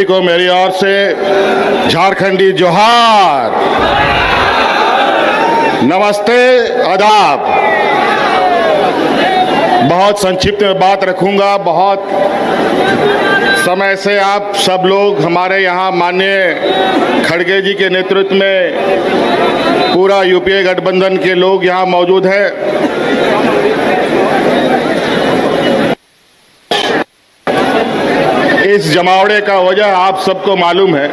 सभी को मेरी ओर से झारखंडी जोहार, नमस्ते, आदाब। बहुत संक्षिप्त में बात रखूंगा। बहुत समय से आप सब लोग हमारे यहाँ माननीय खड़गे जी के नेतृत्व में पूरा यूपीए गठबंधन के लोग यहाँ मौजूद हैं। इस जमावड़े का वजह आप सबको मालूम है।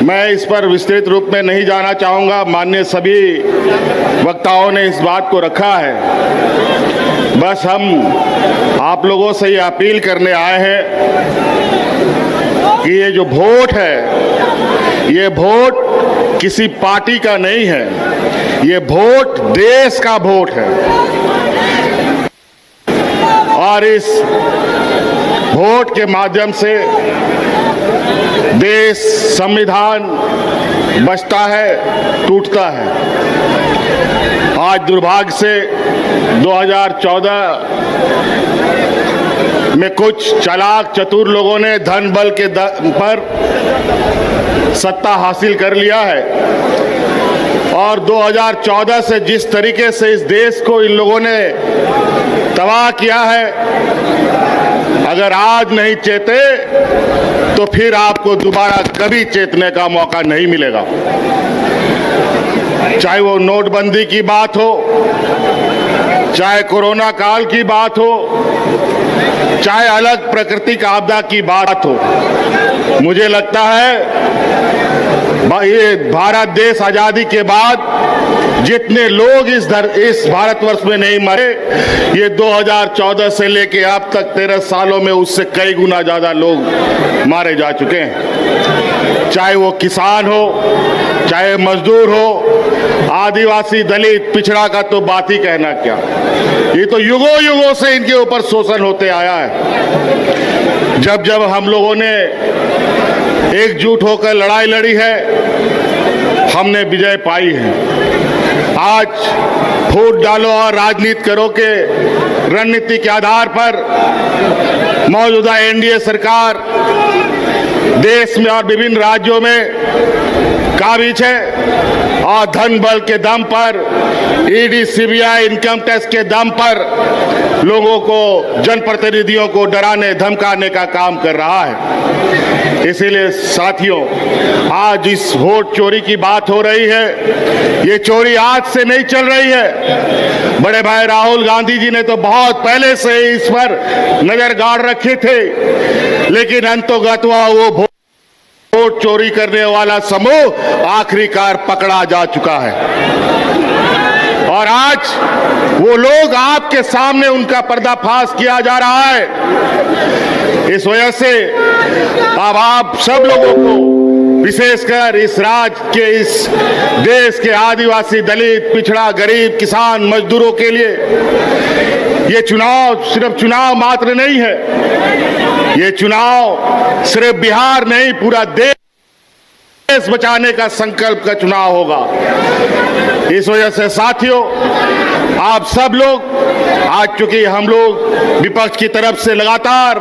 मैं इस पर विस्तृत रूप में नहीं जाना चाहूँगा। माननीय सभी वक्ताओं ने इस बात को रखा है। बस हम आप लोगों से ये अपील करने आए हैं कि ये जो वोट है, ये वोट किसी पार्टी का नहीं है, ये वोट देश का वोट है। और इस वोट के माध्यम से देश, संविधान बचता है, टूटता है। आज दुर्भाग्य से 2014 में कुछ चालाक चतुर लोगों ने धन बल के दम पर सत्ता हासिल कर लिया है। और 2014 से जिस तरीके से इस देश को इन लोगों ने तबाह किया है, अगर आज नहीं चेते तो फिर आपको दोबारा कभी चेतने का मौका नहीं मिलेगा। चाहे वो नोटबंदी की बात हो, चाहे कोरोना काल की बात हो, चाहे अलग प्राकृतिक आपदा की बात हो। मुझे लगता है ये भारत देश आजादी के बाद जितने लोग इस भारतवर्ष में नहीं मरे, ये 2014 से लेके अब तक 13 सालों में उससे कई गुना ज्यादा लोग मारे जा चुके हैं। चाहे वो किसान हो, चाहे मजदूर हो, आदिवासी, दलित, पिछड़ा का तो बात ही कहना क्या। ये तो युगों युगों से इनके ऊपर शोषण होते आया है। जब जब हम लोगों ने एकजुट होकर लड़ाई लड़ी है, हमने विजय पाई है। आज वोट डालो और राजनीति करो के रणनीति के आधार पर मौजूदा एनडीए सरकार देश में और विभिन्न राज्यों में काबिज है। और धन बल के दम पर, ईडी, सीबीआई, इनकम टैक्स के दम पर लोगों को, जनप्रतिनिधियों को डराने धमकाने का काम कर रहा है। इसीलिए साथियों, आज इस वोट चोरी की बात हो रही है। ये चोरी आज से नहीं चल रही है। बड़े भाई राहुल गांधी जी ने तो बहुत पहले से इस पर नजर गाड़ रखे थे, लेकिन अंतोगत्वा वो वोट चोरी करने वाला समूह आखिरकार पकड़ा जा चुका है। और आज वो लोग आपके सामने, उनका पर्दाफाश किया जा रहा है। इस वजह से अब आप सब लोगों को, विशेषकर इस राज्य के, इस देश के आदिवासी, दलित, पिछड़ा, गरीब, किसान, मजदूरों के लिए ये चुनाव सिर्फ चुनाव मात्र नहीं है। ये चुनाव सिर्फ बिहार नहीं, पूरा देश बचाने का संकल्प का चुनाव होगा। इस वजह से साथियों, आप सब लोग, आज चूंकि हम लोग विपक्ष की तरफ से लगातार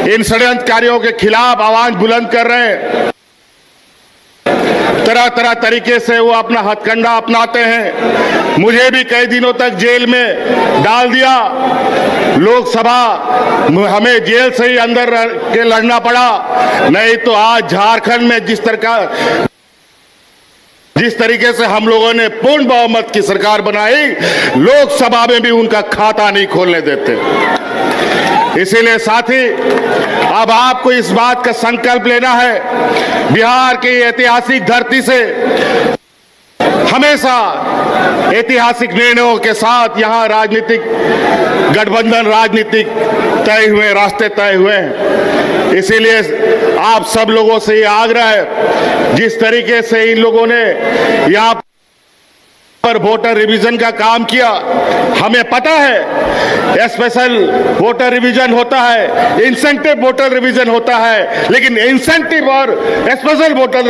इन षड्यंत्रकारियों के खिलाफ आवाज बुलंद कर रहे हैं, तरह तरह तरीके से वो अपना हथकंडा अपनाते हैं। मुझे भी कई दिनों तक जेल में डाल दिया। लोकसभा हमें जेल से ही अंदर के लड़ना पड़ा। नहीं तो आज झारखंड में जिस तरीके से हम लोगों ने पूर्ण बहुमत की सरकार बनाई, लोकसभा में भी उनका खाता नहीं खोलने देते। इसीलिए साथी, अब आपको इस बात का संकल्प लेना है, बिहार की ऐतिहासिक धरती से हमेशा ऐतिहासिक निर्णयों के साथ यहाँ राजनीतिक गठबंधन, राजनीतिक तय हुए, रास्ते तय हुए हैं। इसीलिए आप सब लोगों से ये आग्रह है, जिस तरीके से इन लोगों ने यहाँ पर वोटर रिवीजन का काम किया, हमें पता है स्पेशल वोटर रिवीजन होता है, इंसेंटिव वोटर रिवीजन होता है, लेकिन इंसेंटिव और स्पेशल वोटर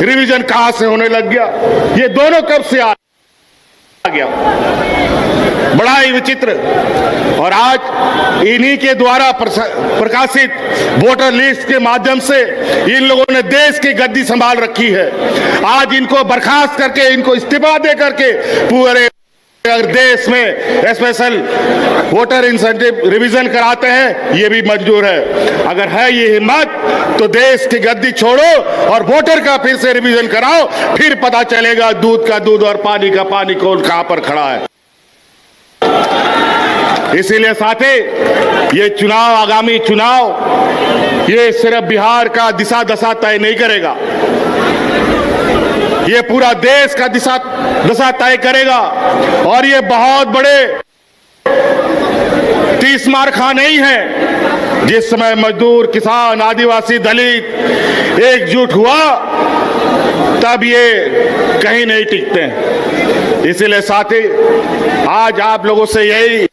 रिवीजन कहां से होने लग गया? ये दोनों कब से आ गया? बड़ा ही विचित्र। और आज इन्हीं के द्वारा प्रकाशित वोटर लिस्ट के माध्यम से इन लोगों ने देश की गद्दी संभाल रखी है। आज इनको बर्खास्त करके, इनको इस्तीफा दे करके पूरे अगर देश में स्पेशल वोटर इंसेंटिव रिवीजन कराते हैं, ये भी मंजूर है। अगर है ये हिम्मत तो देश की गद्दी छोड़ो और वोटर का फिर से रिवीजन कराओ, फिर पता चलेगा दूध का दूध और पानी का पानी कौन कहां पर खड़ा है। इसीलिए साथी, ये चुनाव, आगामी चुनाव, ये सिर्फ बिहार का दिशा दशा तय नहीं करेगा, ये पूरा देश का दशा तय करेगा। और ये बहुत बड़े 30 मार खा नहीं है। जिस समय मजदूर, किसान, आदिवासी, दलित एकजुट हुआ, तब ये कहीं नहीं टिकते हैं। इसीलिए साथी, आज आप लोगों से यही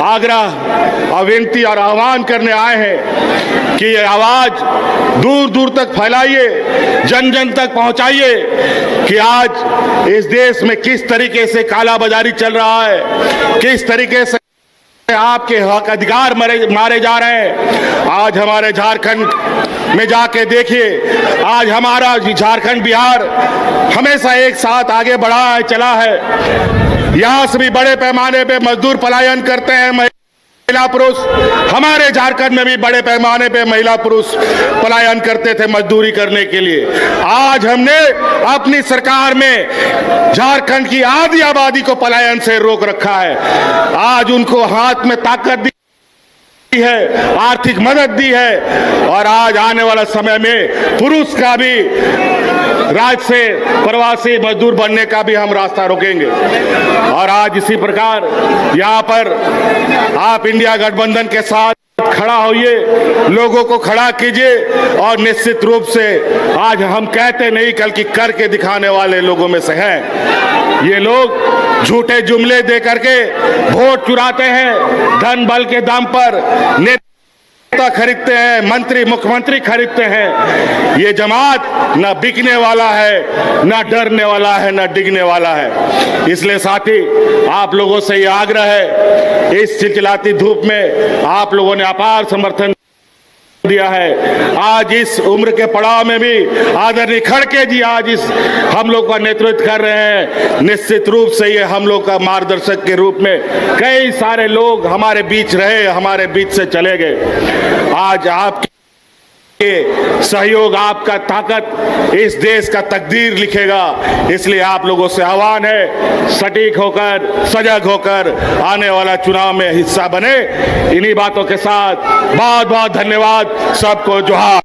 आग्रह और विनती और आह्वान करने आए हैं कि ये आवाज दूर दूर तक फैलाइए, जन जन तक पहुंचाइए कि आज इस देश में किस तरीके से कालाबाजारी चल रहा है, किस तरीके से आपके हक अधिकार मारे जा रहे हैं। आज हमारे झारखंड में जाके देखिए, आज हमारा झारखंड, बिहार हमेशा एक साथ आगे बढ़ा है, चला है। यहां से भी बड़े पैमाने पे मजदूर पलायन करते हैं, महिला पुरुष। हमारे झारखंड में भी बड़े पैमाने पे महिला पुरुष पलायन करते थे मजदूरी करने के लिए। आज हमने अपनी सरकार में झारखंड की आधी आबादी को पलायन से रोक रखा है। आज उनको हाथ में ताकत दी है, आर्थिक मदद दी है, और आज आने वाला समय में पुरुष का भी राज्य से प्रवासी मजदूर बनने का भी हम रास्ता रोकेंगे। और आज इसी प्रकार यहाँ पर आप इंडिया गठबंधन के साथ खड़ा होइए, लोगों को खड़ा कीजिए, और निश्चित रूप से आज हम कहते नहीं, बल्कि करके दिखाने वाले लोगों में से हैं। ये लोग झूठे जुमले दे करके वोट चुराते हैं, धन बल के दम पर नेता खरीदते हैं, मंत्री मुख्यमंत्री खरीदते हैं। ये जमात न बिकने वाला है, न डरने वाला है, न डिगने वाला है। इसलिए साथी, आप लोगों से ये आग्रह है, इस चिलचिलाती धूप में आप लोगों ने अपार समर्थन दिया है। आज इस उम्र के पड़ाव में भी आदरणीय खड़गे जी आज इस हम लोग का नेतृत्व कर रहे हैं। निश्चित रूप से ये हम लोग का मार्गदर्शक के रूप में कई सारे लोग हमारे बीच रहे, हमारे बीच से चले गए। आज आपके सहयोग, आपका ताकत इस देश का तकदीर लिखेगा। इसलिए आप लोगों से आह्वान है, सटीक होकर, सजग होकर आने वाला चुनाव में हिस्सा बने। इन्हीं बातों के साथ बहुत बहुत धन्यवाद, सबको जोहार।